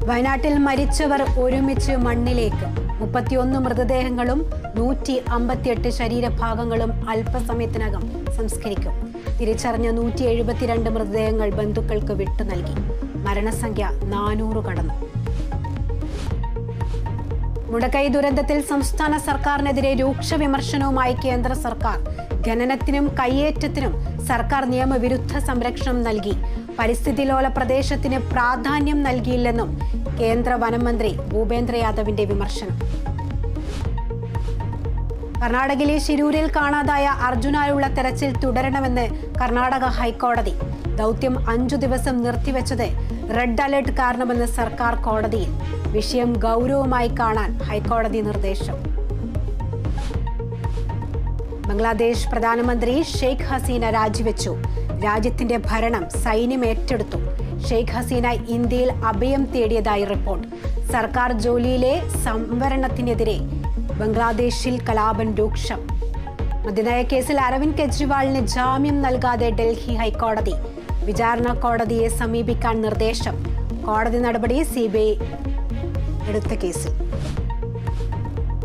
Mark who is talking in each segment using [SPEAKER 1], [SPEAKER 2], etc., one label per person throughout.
[SPEAKER 1] വയനാട്ടിൽ മരിച്ചവർ ഒരുമിച്ച് മണ്ണിലേക്ക്. 31 മൃതദേഹങ്ങളും 158 ശരീരഭാഗങ്ങളും അല്പസമയത്തിനകം സംസ്കരിക്കും. തിരിച്ചറിഞ്ഞ 172 മൃതദേഹങ്ങൾ ബന്ധുക്കൾക്ക് വിട്ടു നൽകി. മരണസംഖ്യ 400 കടന്നു. മുണ്ടക്കൈ ദുരന്തത്തിൽ സംസ്ഥാന സർക്കാരിനെതിരെ രൂക്ഷ വിമർശനവുമായി കേന്ദ്ര സർക്കാർ. ഖനനത്തിനും കയ്യേറ്റത്തിനും സർക്കാർ നിയമവിരുദ്ധ സംരക്ഷണം നൽകി. പരിസ്ഥിതിലോല പ്രദേശത്തിന് പ്രാധാന്യം നൽകിയില്ലെന്നും കേന്ദ്ര വനം മന്ത്രി ഭൂപേന്ദ്ര യാദവിന്റെ വിമർശനം. കർണാടകയിലെ ശിരൂരിൽ കാണാതായ അർജുനായുള്ള തെരച്ചിൽ തുടരണമെന്ന് കർണാടക ഹൈക്കോടതി. ദൗത്യം 5 ദിവസം നിർത്തിവെച്ചത് റെഡ് അലർട്ട് കാരണമെന്ന് സർക്കാർ കോടതിയിൽ. വിഷയം ഗൗരവമായി കാണാൻ ഹൈക്കോടതി നിർദ്ദേശം. ബംഗ്ലാദേശ് പ്രധാനമന്ത്രി ഷെയ്ഖ് ഹസീന രാജിവെച്ചു. രാജ്യത്തിന്റെ ഭരണം സൈന്യം ഏറ്റെടുത്തു. ഷെയ്ഖ് ഹസീന ഇന്ത്യയിൽ അഭയം തേടിയതായി റിപ്പോർട്ട്. സർക്കാർ ജോലിയിലെ സംവരണത്തിനെതിരെ ബംഗ്ലാദേശിൽ കലാപം രൂക്ഷം. മദ്യനയ കേസിൽ അരവിന്ദ് കെജ്രിവാളിന് ജാമ്യം നൽകാതെ ഡൽഹി ഹൈക്കോടതി. വിചാരണ കോടതിയെ സമീപിക്കാൻ നിർദ്ദേശം. കോടതി നടപടി CBI എടുത്ത കേസിൽ.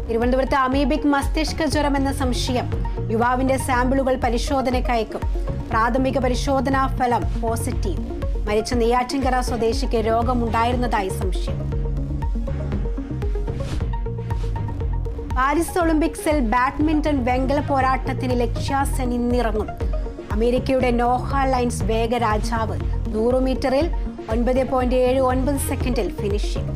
[SPEAKER 1] തിരുവനന്തപുരത്ത് അമീബിക് മസ്തിഷ്ക ജ്വരം എന്ന സംശയം. യുവാവിന്റെ സാമ്പിളുകൾ പരിശോധനയ്ക്ക് അയക്കും. പ്രാഥമിക പരിശോധനാ ഫലം പോസിറ്റീവ്. മരിച്ച നെയ്യാറ്റിൻകര സ്വദേശിക്ക് രോഗമുണ്ടായിരുന്നതായി സംശയം. പാരീസ് ഒളിമ്പിക്സിൽ ബാഡ്മിന്റൺ വെങ്കല പോരാട്ടത്തിന് ലക്ഷ്യ സെൻ ഇന്നിറങ്ങും. അമേരിക്കയുടെ നോഹ ലൈൻസ് വേഗരാജാവ്. 100 മീറ്ററിൽ 9.79 സെക്കൻഡിൽ ഫിനിഷിംഗ്.